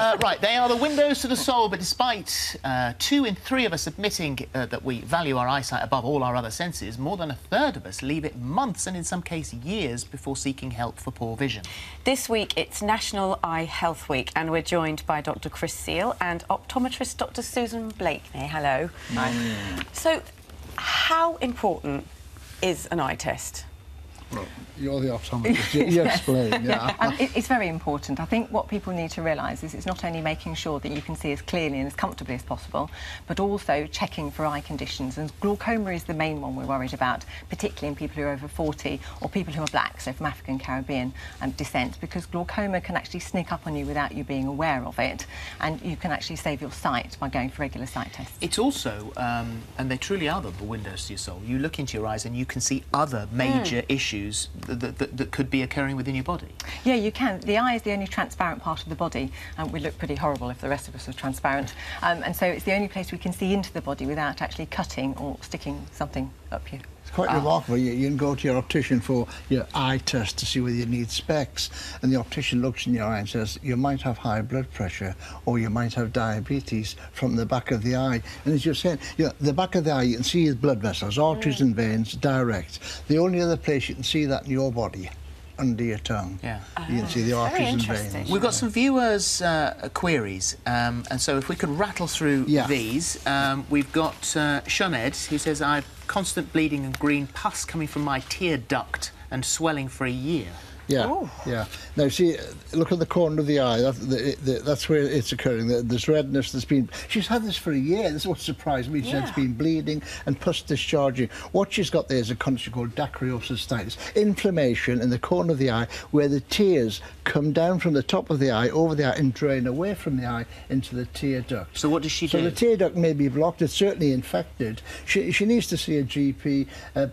Right, they are the windows to the soul, but despite 2 in 3 of us admitting that we value our eyesight above all our other senses, more than a third of us leave it months and in some cases years before seeking help for poor vision. This week it's National Eye Health Week and we're joined by Dr Chris Seal and optometrist Dr Susan Blakeney. Hello. Hi. So, how important is an eye test? Well, you're the optometrist. You explain, yeah. It's very important. I think what people need to realise is it's not only making sure that you can see as clearly and as comfortably as possible, but also checking for eye conditions. And glaucoma is the main one we're worried about, particularly in people who are over 40 or people who are black, so from African Caribbean descent, because glaucoma can actually sneak up on you without you being aware of it, and you can actually save your sight by going for regular sight tests. It's also, and they truly are the windows to your soul, you look into your eyes and you can see other major issues that could be occurring within your body. Yeah, you can. The eye is the only transparent part of the body, and we look pretty horrible if the rest of us are transparent. And so it's the only place we can see into the body without actually cutting or sticking something up here. It's quite remarkable. You can go to your optician for your eye test to see whether you need specs, and the optician looks in your eye and says you might have high blood pressure or you might have diabetes from the back of the eye. And as you're saying, the back of the eye, you can see the blood vessels, arteries and veins direct. The only other place you can see that in your body, under your tongue. Yeah. You can see the arteries and veins. We've got some viewers' queries, and so if we could rattle through these. We've got Shuned, who says, I've constant bleeding and green pus coming from my tear duct and swelling for a year. Yeah, yeah. Now, see, look at the corner of the eye. That's where it's occurring. There's redness that's been... She's had this for a year. This is what surprised me. She's been bleeding and pus discharging. What she's got there is a condition called dacryocystitis, inflammation in the corner of the eye where the tears come down from the top of the eye, over the eye, and drain away from the eye into the tear duct. So what does she do? So the tear duct may be blocked. It's certainly infected. She needs to see a GP.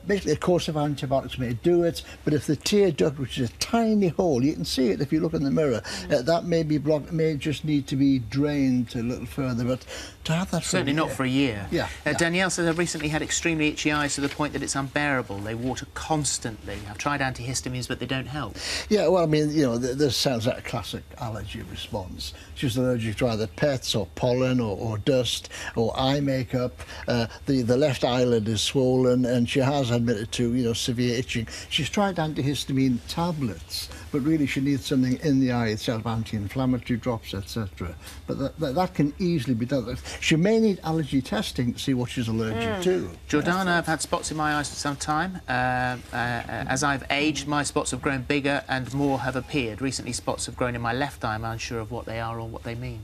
Basically, a course of antibiotics may do it, but if the tear duct, which is a tiny hole, you can see it if you look in the mirror, that may be blocked, may just need to be drained a little further, but to have that certainly not for a year. Yeah. Danielle says, I've recently had extremely itchy eyes to the point that it's unbearable. They water constantly. I've tried antihistamines, but they don't help. Yeah, well, I mean, this sounds like a classic allergy response. She's allergic to either pets or pollen or dust or eye makeup. The left eyelid is swollen, and she has admitted to, severe itching. She's tried antihistamine tablets, but really she needs something in the eye itself, anti-inflammatory drops, etc. But that can easily be done. She may need allergy testing to see what she's allergic to. Jordana, I've had spots in my eyes for some time. As I've aged, my spots have grown bigger and more have appeared. Recently, spots have grown in my left eye. I'm unsure of what they are or what they mean.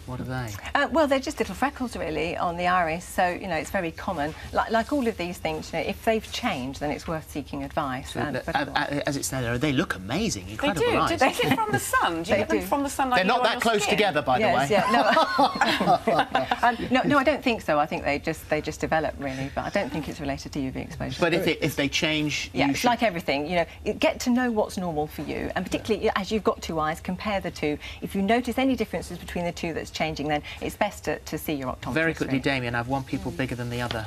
What are they? Well, they're just little freckles, really, on the iris, so, it's very common. Like all of these things, if they've changed, then it's worth seeking advice. So as it's there, they look amazing, incredible eyes. They do. Do they get from the sun? Do you get them from the sun like they're not that close together, by the way. Yeah, no, I don't think so. I think they just develop, really, but I don't think it's related to UV exposure. But if they change... Yeah, it's like everything, get to know what's normal for you, and particularly as you've got 2 eyes, compare the two. If you notice any differences between the two that's changing, then it's best to see your optometrist. Very quickly, Damien, I've one pupil bigger than the other.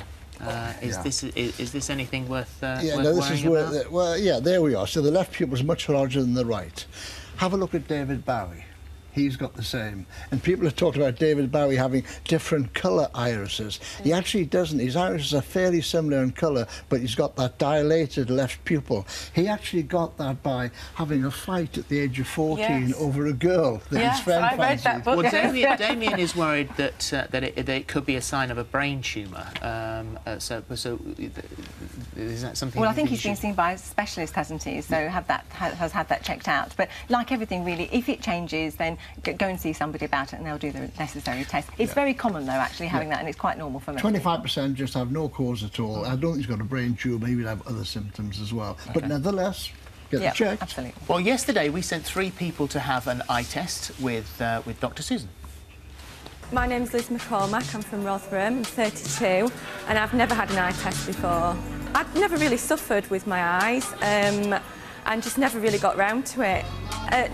Is this anything worth worrying about? Well, yeah, there we are. So the left pupil is much larger than the right. Have a look at David Bowie. He's got the same. And people have talked about David Bowie having different colour irises. He actually doesn't. His irises are fairly similar in colour, but he's got that dilated left pupil. He actually got that by having a fight at the age of 14 over a girl that his friend fancied. Read that book. Well, Damien is worried that it could be a sign of a brain tumour. So is that something? Well, I think he's been seen by a specialist, hasn't he? So has had that checked out. But like everything, really, if it changes, then go and see somebody about it and they'll do the necessary tests. It's very common, though, actually, having that, and it's quite normal for most 25% just have no cause at all. I don't think he's got a brain tumour. He would have other symptoms as well. Okay. But nevertheless, get it checked. Absolutely. Well, yesterday we sent 3 people to have an eye test with Dr Susan. My name's Liz McCormack, I'm from Rotherham, I'm 32, and I've never had an eye test before. I've never really suffered with my eyes, and just never really got round to it.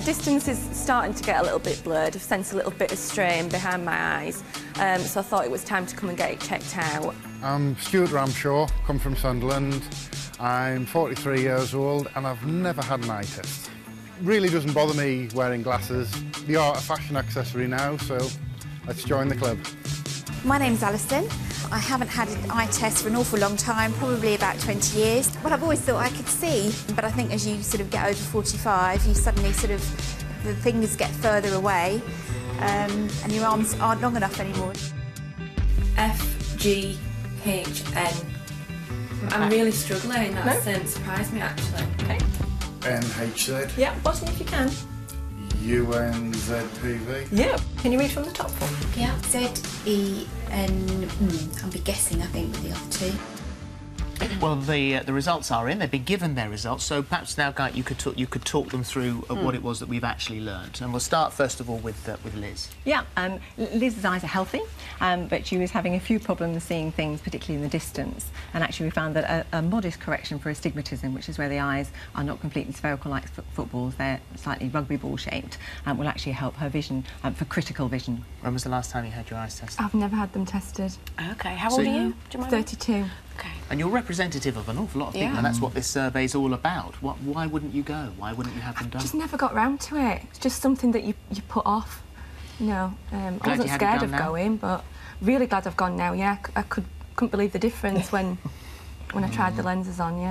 Distance is starting to get a little bit blurred. I've sensed a little bit of strain behind my eyes, so I thought it was time to come and get it checked out. I'm Stuart Ramshaw, come from Sunderland. I'm 43 years old and I've never had an eye test. really doesn't bother me wearing glasses. They are a fashion accessory now, so let's join the club. My name's Alison. I haven't had an eye test for an awful long time, probably about 20 years. Well, I've always thought I could see, but I think as you sort of get over 45, you suddenly sort of, the things get further away, and your arms aren't long enough anymore. FGHN. I'm really struggling. That's surprised me, actually. Okay. NHZ. Yeah, bottom if you can. UNZPV. Yeah. Can you read from the top for me? Yeah, ZEN. I'll be guessing, I think, with the other two. Well, the results are in. They've been given their results, so perhaps now, Guy, you could talk them through what it was that we've actually learned. And we'll start first of all with Liz. Yeah, Liz's eyes are healthy, but she was having a few problems seeing things, particularly in the distance. And actually, we found that a modest correction for astigmatism, which is where the eyes are not completely spherical like footballs, they're slightly rugby ball shaped, will actually help her vision for critical vision. When was the last time you had your eyes tested? I've never had them tested. OK, how old are you? Do you mind? 32. OK. And you're representative of an awful lot of people, and that's what this survey's all about. Why wouldn't you go? Why wouldn't you have them done? Just never got round to it. It's just something that you put off. You know, I wasn't scared of going, but really glad I've gone now. Yeah, I couldn't believe the difference when I tried the lenses on. Yeah.